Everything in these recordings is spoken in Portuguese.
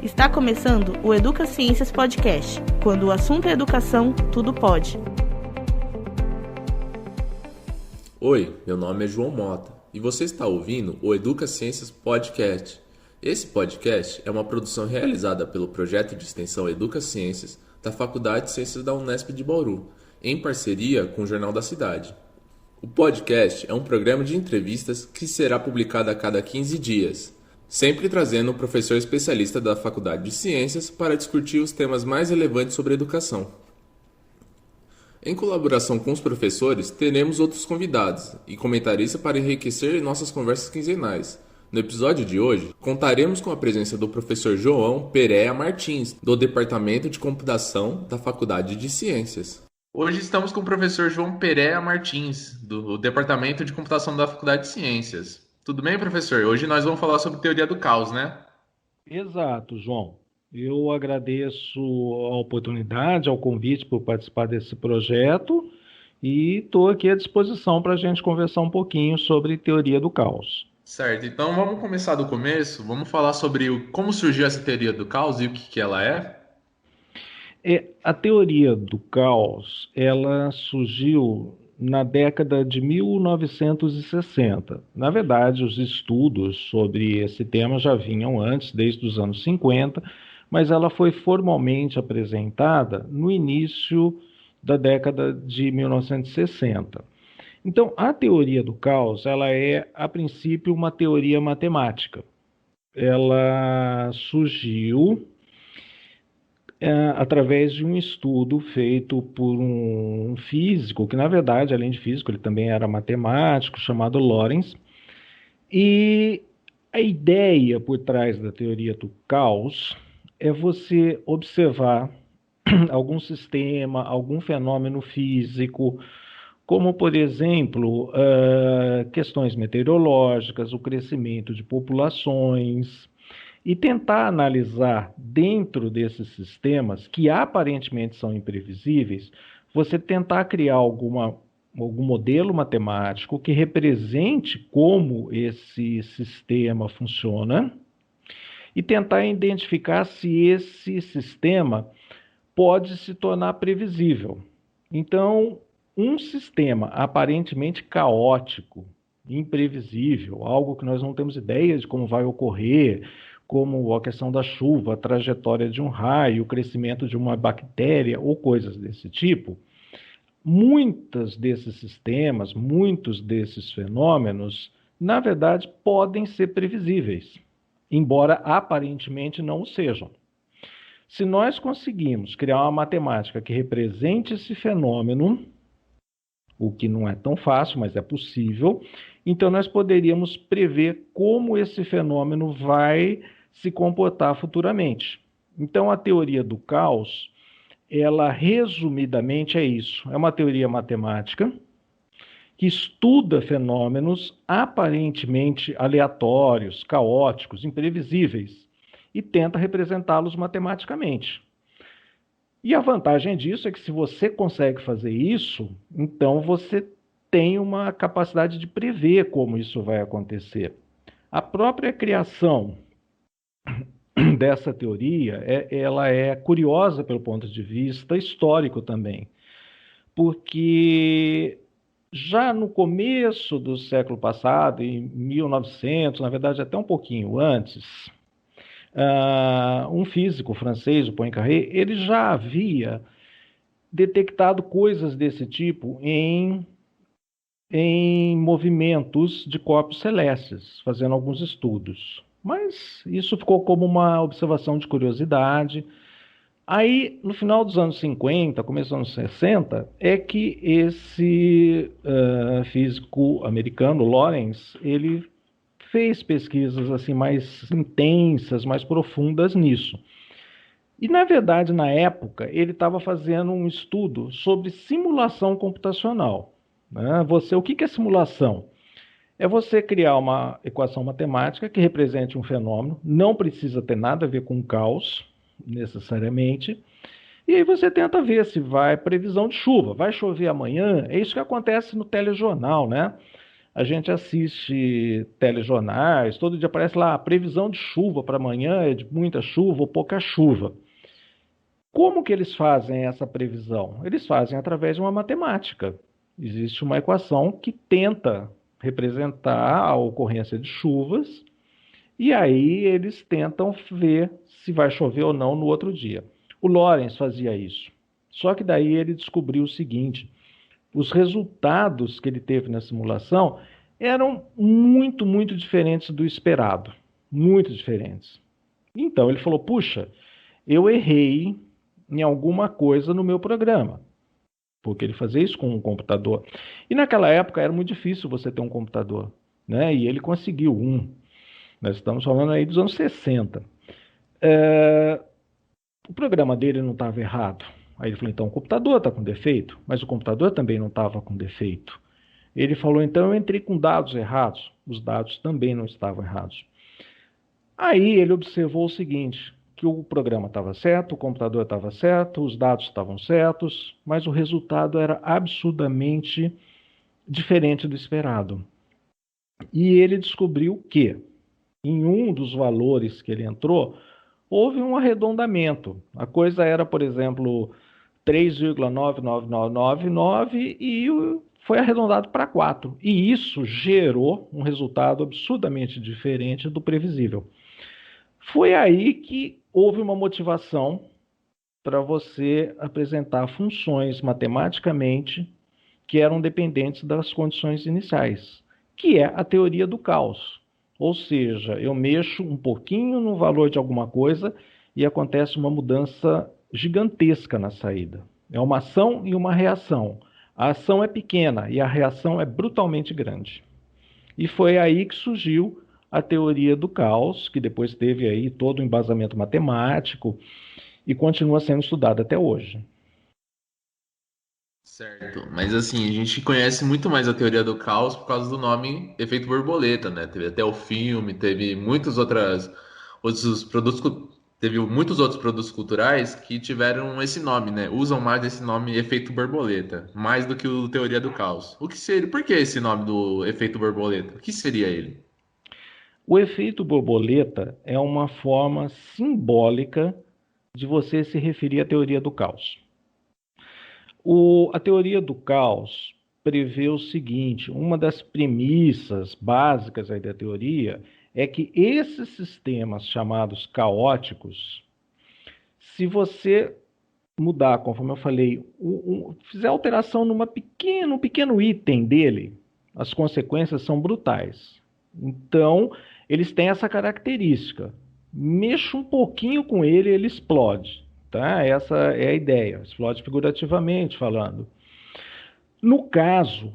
Está começando o Educa Ciências Podcast. Quando o assunto é educação, tudo pode. Oi, meu nome é João Mota e você está ouvindo o Educa Ciências Podcast. Esse podcast é uma produção realizada pelo projeto de extensão Educa Ciências da Faculdade de Ciências da Unesp de Bauru, em parceria com o Jornal da Cidade. O podcast é um programa de entrevistas que será publicado a cada 15 dias, sempre trazendo um professor especialista da Faculdade de Ciências para discutir os temas mais relevantes sobre educação. Em colaboração com os professores, teremos outros convidados e comentaristas para enriquecer nossas conversas quinzenais. No episódio de hoje, contaremos com a presença do professor João Perea Martins, do Departamento de Computação da Faculdade de Ciências. Hoje estamos com o professor João Perea Martins, do Departamento de Computação da Faculdade de Ciências. Tudo bem, professor? Hoje nós vamos falar sobre teoria do caos, né? Exato, João. Eu agradeço a oportunidade, ao convite por participar desse projeto e estou aqui à disposição para a gente conversar um pouquinho sobre teoria do caos. Certo, então vamos começar do começo. Vamos falar sobre como surgiu essa teoria do caos e o que ela é? A teoria do caos, ela surgiu na década de 1960. Na verdade, os estudos sobre esse tema já vinham antes, desde os anos 50, mas ela foi formalmente apresentada no início da década de 1960. Então, a teoria do caos, ela é, a princípio, uma teoria matemática. Ela surgiu através de um estudo feito por um físico, que na verdade, além de físico, ele também era matemático, chamado Lorenz. E a ideia por trás da teoria do caos é você observar algum sistema, algum fenômeno físico, como, por exemplo, questões meteorológicas, o crescimento de populações, e tentar analisar dentro desses sistemas, que aparentemente são imprevisíveis, você tentar criar algum modelo matemático que represente como esse sistema funciona e tentar identificar se esse sistema pode se tornar previsível. Então, um sistema aparentemente caótico, imprevisível, algo que nós não temos ideia de como vai ocorrer, como a questão da chuva, a trajetória de um raio, o crescimento de uma bactéria ou coisas desse tipo, muitos desses sistemas, muitos desses fenômenos, na verdade, podem ser previsíveis, embora aparentemente não o sejam. Se nós conseguimos criar uma matemática que represente esse fenômeno, o que não é tão fácil, mas é possível, então nós poderíamos prever como esse fenômeno vai se comportar futuramente. Então, a teoria do caos, ela resumidamente é isso. É uma teoria matemática que estuda fenômenos aparentemente aleatórios, caóticos, imprevisíveis e tenta representá-los matematicamente. E a vantagem disso é que se você consegue fazer isso, então você tem uma capacidade de prever como isso vai acontecer. A própria criação dessa teoria, ela é curiosa pelo ponto de vista histórico também, porque já no começo do século passado, em 1900, na verdade até um pouquinho antes, um físico francês, o Poincaré, ele já havia detectado coisas desse tipo em movimentos de corpos celestes, fazendo alguns estudos. Mas isso ficou como uma observação de curiosidade. Aí, no final dos anos 50, começo dos anos 60, é que esse físico americano, Lorenz, ele fez pesquisas assim mais intensas, mais profundas nisso. E, na verdade, na época, ele estava fazendo um estudo sobre simulação computacional. Né? O que é simulação? É você criar uma equação matemática que represente um fenômeno, não precisa ter nada a ver com caos, necessariamente, e aí você tenta ver se vai previsão de chuva, vai chover amanhã, é isso que acontece no telejornal, né? a gente assiste telejornais, todo dia aparece lá a previsão de chuva para amanhã, é de muita chuva ou pouca chuva. Como que eles fazem essa previsão? Eles fazem através de uma matemática. Existe uma equação que tenta representar a ocorrência de chuvas e aí eles tentam ver se vai chover ou não no outro dia. O Lorenz fazia isso. Só que daí ele descobriu o seguinte: os resultados que ele teve na simulação eram muito, muito diferentes do esperado. Muito diferentes. Então ele falou, puxa, eu errei em alguma coisa no meu programa. Porque ele fazia isso com um computador. E naquela época era muito difícil você ter um computador, né? E ele conseguiu um. Nós estamos falando aí dos anos 60. O programa dele não estava errado. Aí ele falou, então o computador está com defeito, mas o computador também não estava com defeito. Ele falou, então eu entrei com dados errados. Os dados também não estavam errados. Aí ele observou o seguinte, que o programa estava certo, o computador estava certo, os dados estavam certos, mas o resultado era absurdamente diferente do esperado. E ele descobriu que, em um dos valores que ele entrou, houve um arredondamento. A coisa era, por exemplo, 3,99999 e foi arredondado para 4. E isso gerou um resultado absurdamente diferente do previsível. Foi aí que houve uma motivação para você apresentar funções matematicamente que eram dependentes das condições iniciais, que é a teoria do caos. Ou seja, eu mexo um pouquinho no valor de alguma coisa e acontece uma mudança gigantesca na saída. É uma ação e uma reação. A ação é pequena e a reação é brutalmente grande. E foi aí que surgiu a teoria do caos, que depois teve aí todo o embasamento matemático e continua sendo estudada até hoje. Certo, mas assim, a gente conhece muito mais a teoria do caos por causa do nome efeito borboleta, né? Teve até o filme, teve outros produtos, teve muitos outros produtos culturais que tiveram esse nome, né? Usam mais esse nome efeito borboleta, mais do que o teoria do caos. O que seria? Por que esse nome do efeito borboleta? O que seria ele? O efeito borboleta é uma forma simbólica de você se referir à teoria do caos. A teoria do caos prevê o seguinte, uma das premissas básicas aí da teoria é que esses sistemas chamados caóticos, se você mudar, conforme eu falei, fizer alteração num pequeno item dele, as consequências são brutais. Então, eles têm essa característica. Mexa um pouquinho com ele, ele explode. Tá? Essa é a ideia. Explode figurativamente falando. No caso,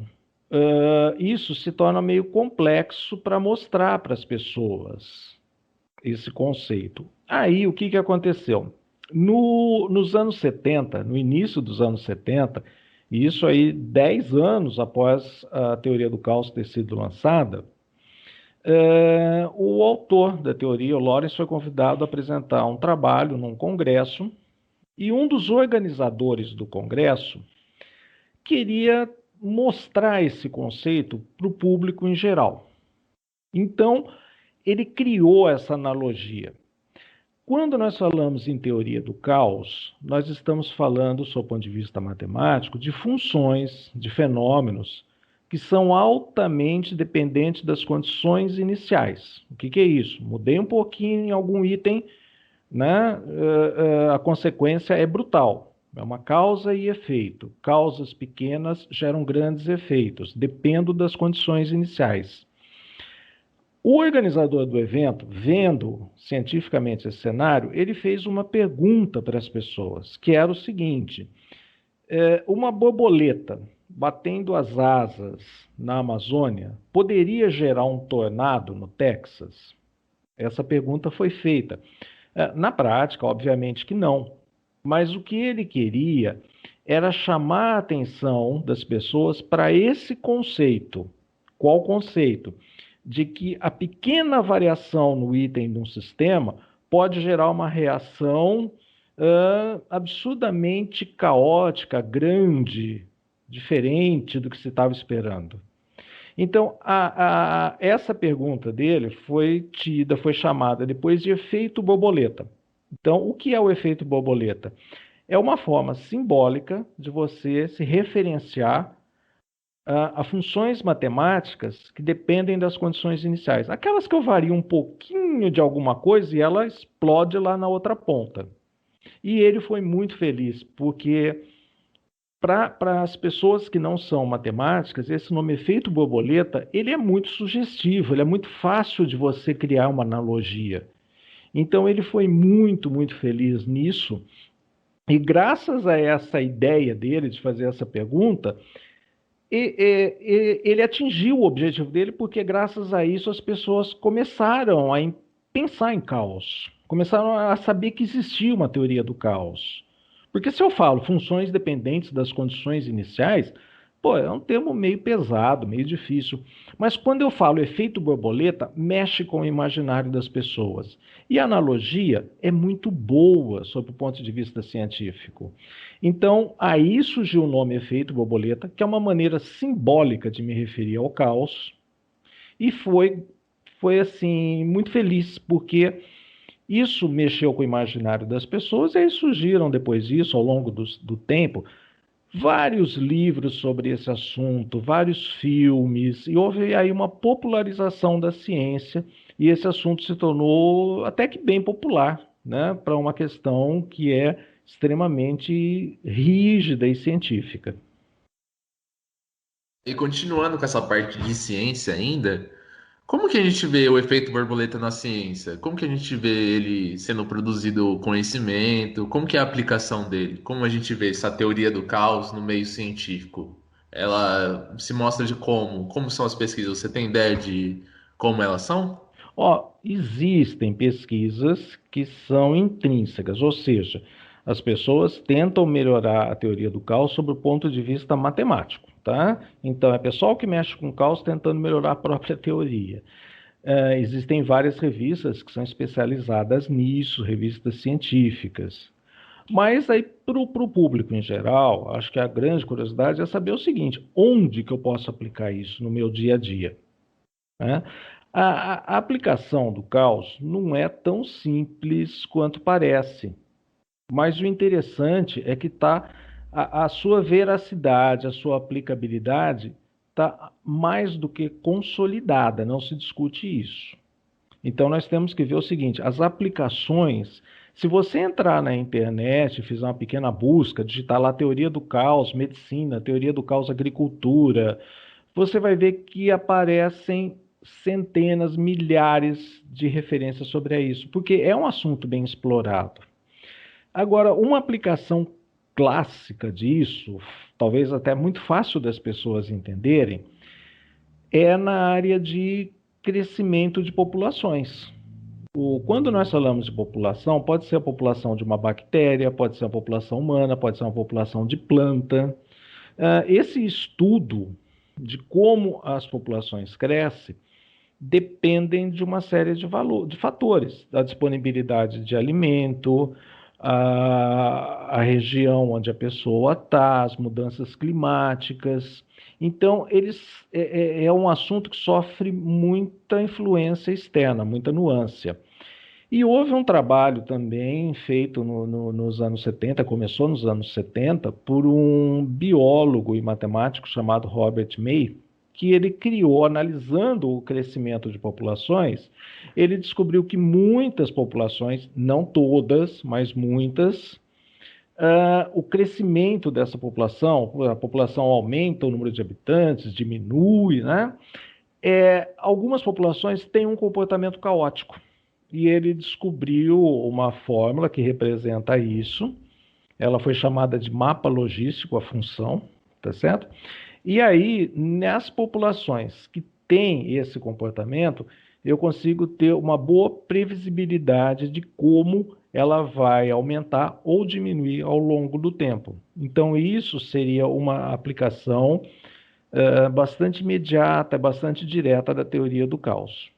isso se torna meio complexo para mostrar para as pessoas esse conceito. Aí, o que aconteceu? Nos anos 70, no início dos anos 70, e isso aí 10 anos após a teoria do caos ter sido lançada, o autor da teoria, o Lorenz, foi convidado a apresentar um trabalho num congresso e um dos organizadores do congresso queria mostrar esse conceito para o público em geral. Então, ele criou essa analogia. Quando nós falamos em teoria do caos, nós estamos falando, sob o ponto de vista matemático, de funções, de fenômenos que são altamente dependentes das condições iniciais. O que é isso? Mudei um pouquinho em algum item, né? A consequência é brutal. É uma causa e efeito. Causas pequenas geram grandes efeitos. Dependo das condições iniciais. O organizador do evento, vendo cientificamente esse cenário, ele fez uma pergunta para as pessoas, que era o seguinte: uma borboleta batendo as asas na Amazônia poderia gerar um tornado no Texas? Essa pergunta foi feita. Na prática, obviamente que não. Mas o que ele queria era chamar a atenção das pessoas para esse conceito. Qual conceito? De que a pequena variação no item de um sistema pode gerar uma reação absurdamente caótica, grande, diferente do que se estava esperando. Então, essa pergunta dele foi chamada depois de efeito borboleta. Então, o que é o efeito borboleta? É uma forma simbólica de você se referenciar a funções matemáticas que dependem das condições iniciais. Aquelas que eu vario um pouquinho de alguma coisa e ela explode lá na outra ponta. E ele foi muito feliz, porque para as pessoas que não são matemáticas, esse nome efeito borboleta, ele é muito sugestivo, ele é muito fácil de você criar uma analogia. Então ele foi muito, muito feliz nisso. E graças a essa ideia dele de fazer essa pergunta, ele atingiu o objetivo dele, porque graças a isso as pessoas começaram a pensar em caos, começaram a saber que existia uma teoria do caos. Porque se eu falo funções dependentes das condições iniciais, pô, é um termo meio pesado, meio difícil. Mas quando eu falo efeito borboleta, mexe com o imaginário das pessoas. E a analogia é muito boa sob o ponto de vista científico. Então, aí surgiu o nome efeito borboleta, que é uma maneira simbólica de me referir ao caos. E foi assim, muito feliz, porque isso mexeu com o imaginário das pessoas, e aí surgiram depois disso, ao longo do tempo, vários livros sobre esse assunto, vários filmes, e houve aí uma popularização da ciência, e esse assunto se tornou até que bem popular, né, para uma questão que é extremamente rígida e científica. E continuando com essa parte de ciência ainda, como que a gente vê o efeito borboleta na ciência? Como que a gente vê ele sendo produzido conhecimento? Como que é a aplicação dele? Como a gente vê essa teoria do caos no meio científico? Ela se mostra de como? Como são as pesquisas? Você tem ideia de como elas são? Existem pesquisas que são intrínsecas, ou seja, as pessoas tentam melhorar a teoria do caos sob o ponto de vista matemático, tá? Então, é pessoal que mexe com caos tentando melhorar a própria teoria. Existem várias revistas que são especializadas nisso, revistas científicas. Mas aí, para o público em geral, acho que a grande curiosidade é saber o seguinte: onde que eu posso aplicar isso no meu dia a dia? Né? A aplicação do caos não é tão simples quanto parece, mas o interessante é que a sua veracidade, a sua aplicabilidade está mais do que consolidada, não se discute isso. Então nós temos que ver o seguinte: as aplicações, se você entrar na internet, fizer uma pequena busca, digitar lá teoria do caos, medicina, teoria do caos, agricultura, você vai ver que aparecem centenas, milhares de referências sobre isso, porque é um assunto bem explorado. Agora, uma aplicação clássica disso, talvez até muito fácil das pessoas entenderem, é na área de crescimento de populações. Quando nós falamos de população, pode ser a população de uma bactéria, pode ser a população humana, pode ser uma população de planta. Esse estudo de como as populações crescem dependem de uma série de fatores, da disponibilidade de alimento, a região onde a pessoa está, as mudanças climáticas. Então, é um assunto que sofre muita influência externa, muita nuance. E houve um trabalho também feito nos anos 70, começou nos anos 70, por um biólogo e matemático chamado Robert May, que ele criou, analisando o crescimento de populações, ele descobriu que muitas populações, não todas, mas muitas, o crescimento dessa população, a população aumenta, o número de habitantes diminui, né? Algumas populações têm um comportamento caótico. E ele descobriu uma fórmula que representa isso. Ela foi chamada de mapa logístico, a função, tá certo? E aí, nas populações que têm esse comportamento, eu consigo ter uma boa previsibilidade de como ela vai aumentar ou diminuir ao longo do tempo. Então, isso seria uma aplicação bastante imediata, bastante direta da teoria do caos.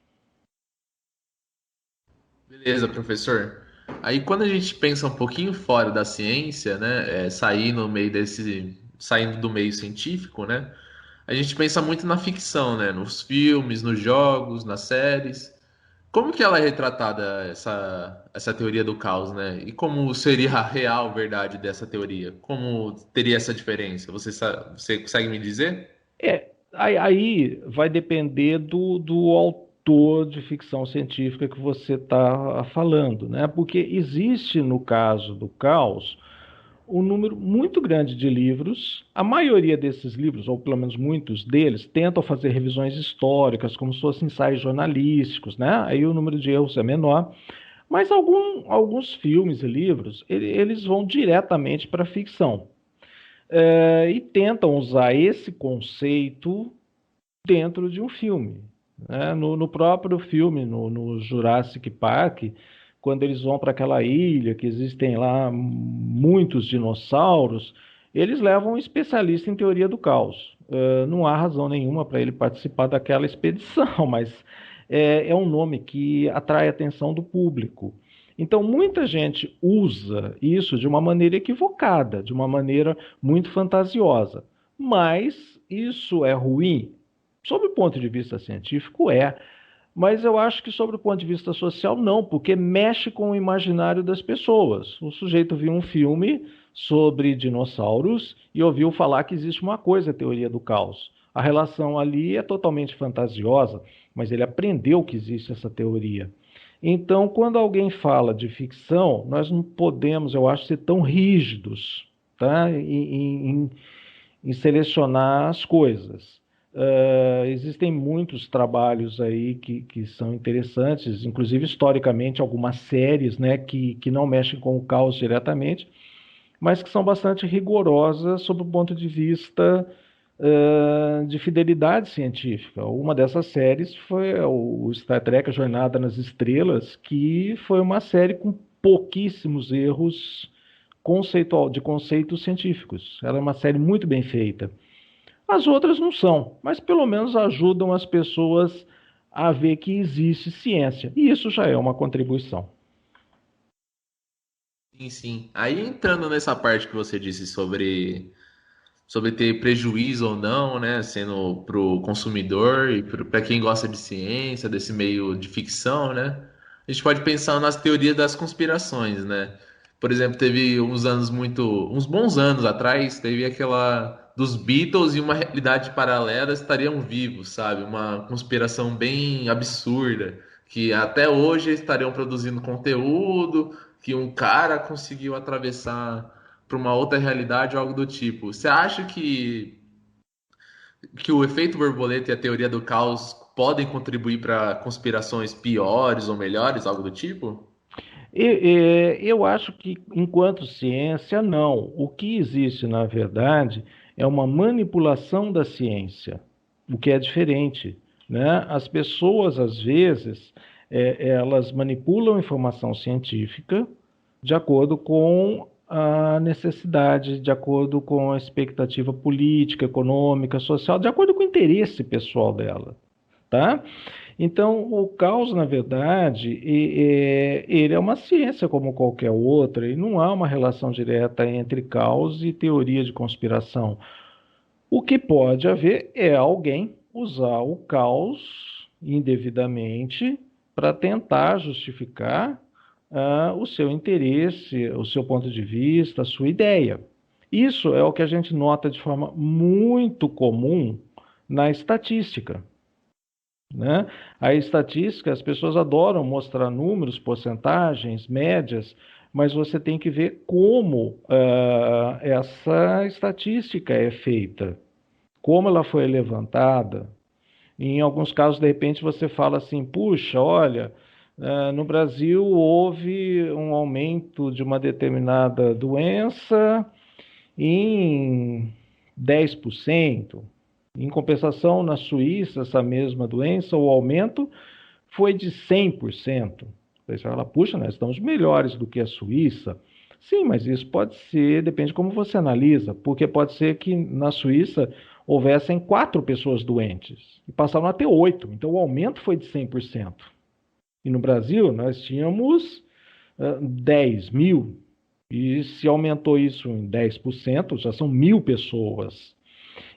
Beleza, professor. Aí quando a gente pensa um pouquinho fora da ciência, né, saindo do meio científico, né, a gente pensa muito na ficção, né? Nos filmes, nos jogos, nas séries. Como que ela é retratada, essa teoria do caos, né? E como seria a real verdade dessa teoria? Como teria essa diferença? Você consegue me dizer? Aí vai depender do autor de ficção científica que você está falando, né? Porque existe, no caso do caos, um número muito grande de livros. A maioria desses livros, ou pelo menos muitos deles, tentam fazer revisões históricas, como se fossem ensaios jornalísticos, né? Aí o número de erros é menor. Mas alguns filmes e livros, eles vão diretamente para a ficção. E tentam usar esse conceito dentro de um filme, né? No próprio filme, no Jurassic Park, quando eles vão para aquela ilha que existem lá muitos dinossauros, eles levam um especialista em teoria do caos. Não há razão nenhuma para ele participar daquela expedição, mas é um nome que atrai a atenção do público. Então, muita gente usa isso de uma maneira equivocada, de uma maneira muito fantasiosa. Mas isso é ruim? Sob o ponto de vista científico, mas eu acho que sob o ponto de vista social, não, porque mexe com o imaginário das pessoas. O sujeito viu um filme sobre dinossauros e ouviu falar que existe uma coisa, a teoria do caos. A relação ali é totalmente fantasiosa, mas ele aprendeu que existe essa teoria. Então, quando alguém fala de ficção, nós não podemos, eu acho, ser tão rígidos, tá? em selecionar as coisas. Existem muitos trabalhos aí que são interessantes, inclusive historicamente algumas séries, né, que não mexem com o caos diretamente, mas que são bastante rigorosas sob o ponto de vista de fidelidade científica. Uma dessas séries foi o Star Trek, A Jornada nas Estrelas, que foi uma série com pouquíssimos erros de conceitos científicos. Ela é uma série muito bem feita. As outras não são, mas pelo menos ajudam as pessoas a ver que existe ciência. E isso já é uma contribuição. Sim, sim. Aí entrando nessa parte que você disse sobre ter prejuízo ou não, né, sendo para o consumidor e para quem gosta de ciência, desse meio de ficção, né, a gente pode pensar nas teorias das conspirações, né? Por exemplo, teve uns bons anos atrás, teve aquela dos Beatles e uma realidade paralela estariam vivos, sabe? Uma conspiração bem absurda, que até hoje estariam produzindo conteúdo, que um cara conseguiu atravessar para uma outra realidade ou algo do tipo. Você acha que o efeito borboleta e a teoria do caos podem contribuir para conspirações piores ou melhores, algo do tipo? Eu acho que, enquanto ciência, não. O que existe, na verdade, é uma manipulação da ciência, o que é diferente, né? As pessoas, às vezes, elas manipulam informação científica de acordo com a necessidade, de acordo com a expectativa política, econômica, social, de acordo com o interesse pessoal dela, tá? Então, o caos, na verdade, ele é uma ciência como qualquer outra, e não há uma relação direta entre caos e teoria de conspiração. O que pode haver é alguém usar o caos indevidamente para tentar justificar o seu interesse, o seu ponto de vista, a sua ideia. Isso é o que a gente nota de forma muito comum na estatística, né? A estatística, as pessoas adoram mostrar números, porcentagens, médias, mas você tem que ver como essa estatística é feita, como ela foi levantada. E em alguns casos, de repente, você fala assim, puxa, olha, no Brasil houve um aumento de uma determinada doença em 10%. Em compensação, na Suíça, essa mesma doença, o aumento foi de 100%. Você fala, puxa, nós estamos melhores do que a Suíça. Sim, mas isso pode ser, depende de como você analisa, porque pode ser que na Suíça houvessem 4 pessoas doentes e passaram a ter 8, então o aumento foi de 100%. E no Brasil nós tínhamos 10 mil, e se aumentou isso em 10%, já são 1.000 pessoas.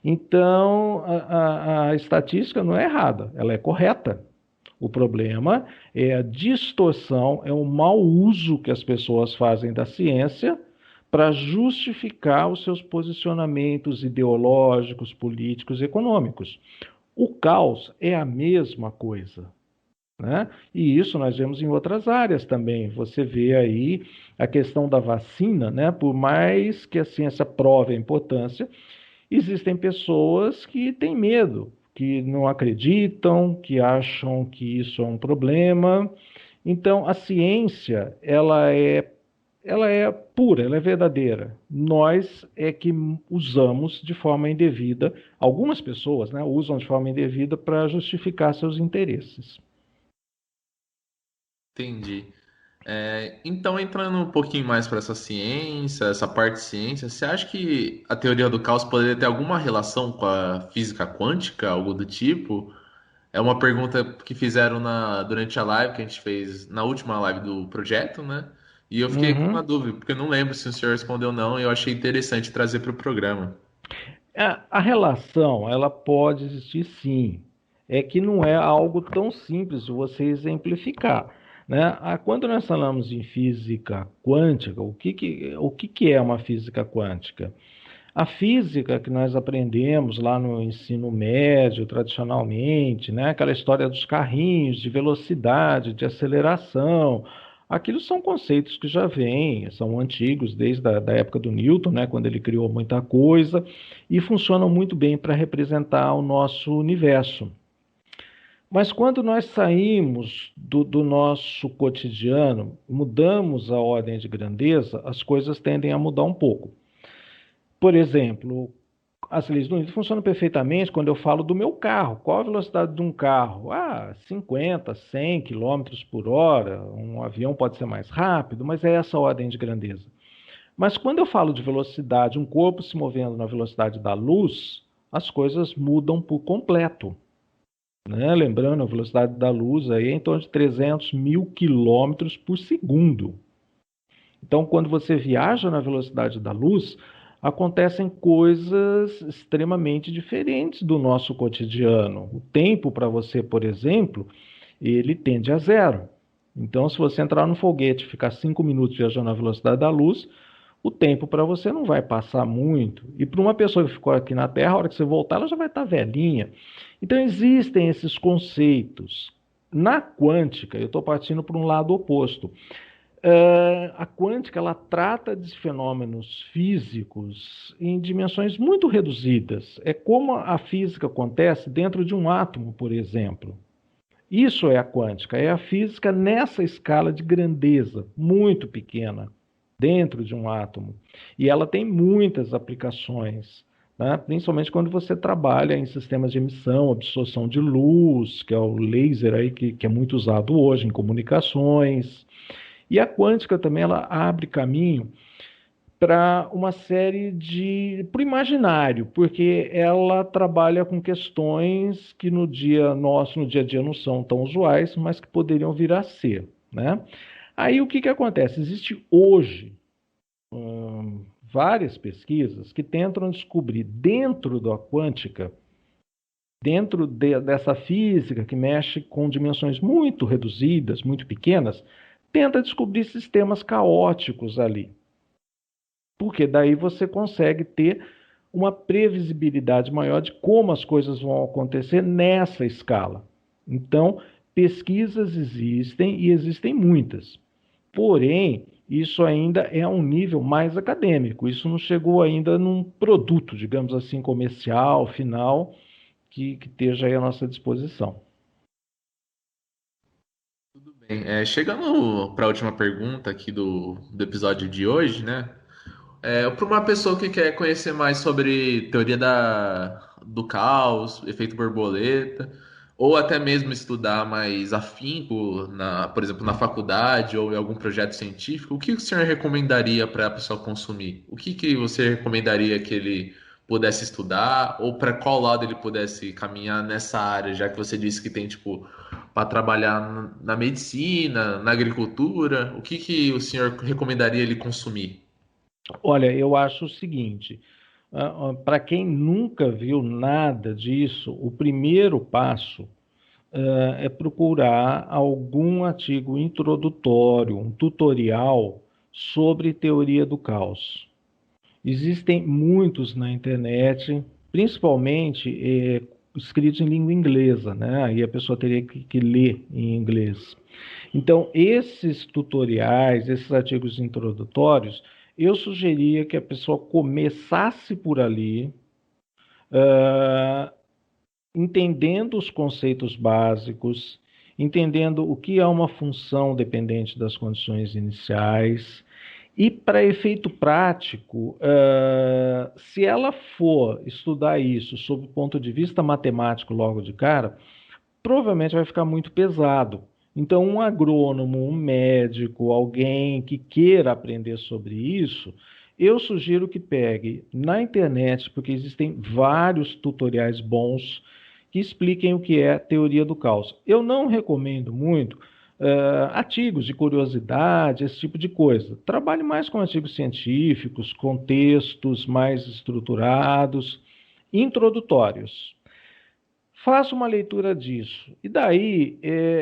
Então, a estatística não é errada, ela é correta. O problema é a distorção, é o mau uso que as pessoas fazem da ciência para justificar os seus posicionamentos ideológicos, políticos e econômicos. O caos é a mesma coisa, né? E isso nós vemos em outras áreas também. Você vê aí a questão da vacina, né? Por mais que a ciência prove a importância, existem pessoas que têm medo, que não acreditam, que acham que isso é um problema. Então, a ciência, ela é pura, ela é verdadeira. Nós é que usamos de forma indevida, algumas pessoas, né, usam de forma indevida para justificar seus interesses. Entendi. Então, entrando um pouquinho mais para essa ciência, essa parte de ciência, você acha que a teoria do caos poderia ter alguma relação com a física quântica, algo do tipo? É uma pergunta que fizeram durante a live que a gente fez na última live do projeto, né? E eu fiquei com uma Uhum. dúvida, porque eu não lembro se o senhor respondeu ou não, e eu achei interessante trazer para o programa. A relação, ela pode existir sim. É que não é algo tão simples de você exemplificar, né? Quando nós falamos em física quântica, o que é uma física quântica? A física que nós aprendemos lá no ensino médio, tradicionalmente, né? Aquela história dos carrinhos, de velocidade, de aceleração, aquilo são conceitos que já vêm, são antigos, desde a da época do Newton, né? Quando ele criou muita coisa, e funcionam muito bem para representar o nosso universo. Mas quando nós saímos do nosso cotidiano, mudamos a ordem de grandeza, as coisas tendem a mudar um pouco. Por exemplo, as leis do Newton funcionam perfeitamente quando eu falo do meu carro. Qual a velocidade de um carro? 50, 100 quilômetros por hora. Um avião pode ser mais rápido, mas é essa a ordem de grandeza. Mas quando eu falo de velocidade, um corpo se movendo na velocidade da luz, as coisas mudam por completo, né? Lembrando, a velocidade da luz aí é em torno de 300 mil quilômetros por segundo. Então, quando você viaja na velocidade da luz, acontecem coisas extremamente diferentes do nosso cotidiano. O tempo para você, por exemplo, ele tende a zero. Então, se você entrar no foguete e ficar 5 minutos viajando na velocidade da luz, o tempo para você não vai passar muito. E para uma pessoa que ficou aqui na Terra, a hora que você voltar, ela já vai estar velhinha. Então, existem esses conceitos. Na quântica, eu estou partindo para um lado oposto. A quântica ela trata de fenômenos físicos em dimensões muito reduzidas. É como a física acontece dentro de um átomo, por exemplo. Isso é a quântica, é a física nessa escala de grandeza, muito pequena, dentro de um átomo. E ela tem muitas aplicações, né? Principalmente quando você trabalha em sistemas de emissão, absorção de luz, que é o laser aí que é muito usado hoje em comunicações. E a quântica também ela abre caminho para uma série para o imaginário, porque ela trabalha com questões que no dia nosso, no dia a dia, não são tão usuais, mas que poderiam vir a ser, né? Aí o que acontece? Existe hoje várias pesquisas que tentam descobrir dentro da quântica, dessa física que mexe com dimensões muito reduzidas, muito pequenas, tenta descobrir sistemas caóticos ali. Porque daí você consegue ter uma previsibilidade maior de como as coisas vão acontecer nessa escala. Então, pesquisas existem e existem muitas. Porém, isso ainda é um nível mais acadêmico. Isso não chegou ainda num produto, digamos assim, comercial, final, que esteja aí à nossa disposição. Tudo bem. Chegando para a última pergunta aqui do episódio de hoje, né? Para uma pessoa que quer conhecer mais sobre teoria do caos, efeito borboleta, ou até mesmo estudar mais afinco, por exemplo, na faculdade ou em algum projeto científico, o que o senhor recomendaria para a pessoa consumir? O que você recomendaria que ele pudesse estudar, ou para qual lado ele pudesse caminhar nessa área, já que você disse que tem, tipo, para trabalhar na medicina, na agricultura, o que o senhor recomendaria ele consumir? Olha, eu acho o seguinte. Para quem nunca viu nada disso, o primeiro passo é procurar algum artigo introdutório, um tutorial sobre teoria do caos. Existem muitos na internet, principalmente escritos em língua inglesa, né? Aí a pessoa teria que ler em inglês. Então, esses tutoriais, esses artigos introdutórios, eu sugeria que a pessoa começasse por ali, entendendo os conceitos básicos, entendendo o que é uma função dependente das condições iniciais. E para efeito prático, se ela for estudar isso sob o ponto de vista matemático logo de cara, provavelmente vai ficar muito pesado. Então, um agrônomo, um médico, alguém que queira aprender sobre isso, eu sugiro que pegue na internet, porque existem vários tutoriais bons que expliquem o que é teoria do caos. Eu não recomendo muito artigos de curiosidade, esse tipo de coisa. Trabalhe mais com artigos científicos, com textos mais estruturados, introdutórios. Faça uma leitura disso. E daí,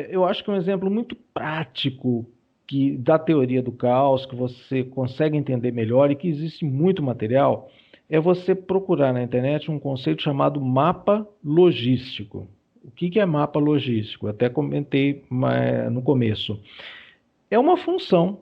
eu acho que um exemplo muito prático da teoria do caos, que você consegue entender melhor e que existe muito material, é você procurar na internet um conceito chamado mapa logístico. O que é mapa logístico? Até comentei no começo. É uma função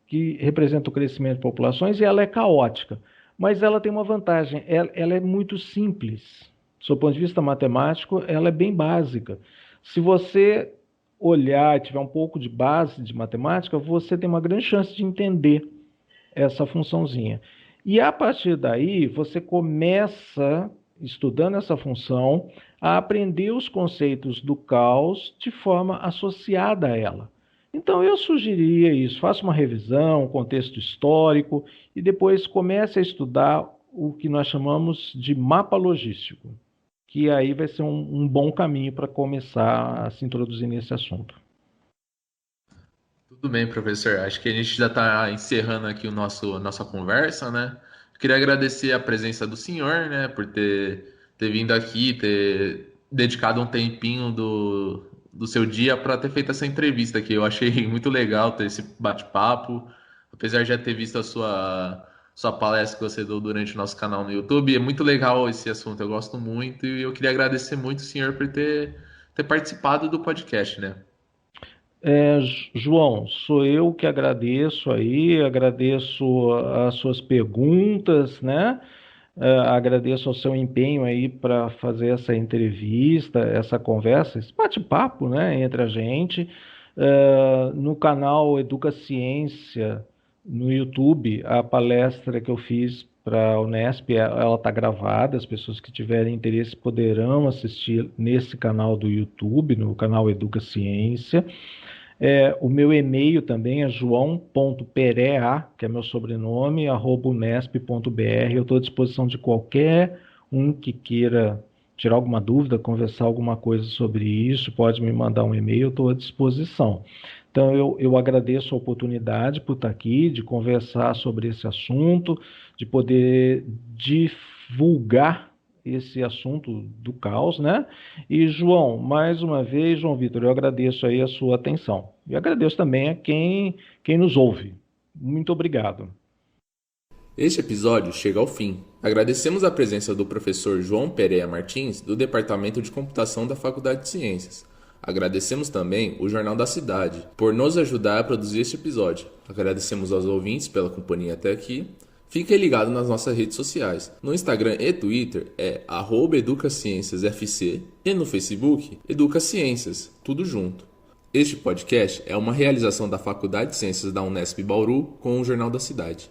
que representa o crescimento de populações e ela é caótica, mas ela tem uma vantagem, ela é muito simples. Do ponto de vista matemático, ela é bem básica. Se você olhar e tiver um pouco de base de matemática, você tem uma grande chance de entender essa funçãozinha. E a partir daí, você começa, estudando essa função, a aprender os conceitos do caos de forma associada a ela. Então, eu sugeriria isso. Faça uma revisão, um contexto histórico, e depois comece a estudar o que nós chamamos de mapa logístico, que aí vai ser um bom caminho para começar a se introduzir nesse assunto. Tudo bem, professor. Acho que a gente já está encerrando aqui nossa conversa, né? Queria agradecer a presença do senhor, né, por ter vindo aqui, ter dedicado um tempinho do seu dia para ter feito essa entrevista aqui. Eu achei muito legal ter esse bate-papo, apesar de já ter visto a sua palestra que você deu durante o nosso canal no YouTube. É muito legal esse assunto, eu gosto muito e eu queria agradecer muito o senhor por ter participado do podcast, né? João, sou eu que agradeço aí, agradeço as suas perguntas, né? Agradeço ao seu empenho aí para fazer essa entrevista, essa conversa, esse bate-papo, né, entre a gente. No canal Educa Ciência, no YouTube, a palestra que eu fiz para a Unesp, ela está gravada, as pessoas que tiverem interesse poderão assistir nesse canal do YouTube, no canal Educa Ciência. O meu e-mail também é joão.perea, que é meu sobrenome, @unesp.br. Eu estou à disposição de qualquer um que queira tirar alguma dúvida, conversar alguma coisa sobre isso, pode me mandar um e-mail, eu estou à disposição. Então, eu agradeço a oportunidade por estar aqui, de conversar sobre esse assunto, de poder divulgar esse assunto do caos, né? E, João, mais uma vez, João Vitor, eu agradeço aí a sua atenção. E agradeço também a quem nos ouve. Muito obrigado. Este episódio chega ao fim. Agradecemos a presença do professor João Perea Martins, do Departamento de Computação da Faculdade de Ciências. Agradecemos também o Jornal da Cidade, por nos ajudar a produzir este episódio. Agradecemos aos ouvintes pela companhia até aqui. Fique ligado nas nossas redes sociais. No Instagram e Twitter é @educacienciasfc e no Facebook Educa Ciências, tudo junto. Este podcast é uma realização da Faculdade de Ciências da Unesp Bauru com o Jornal da Cidade.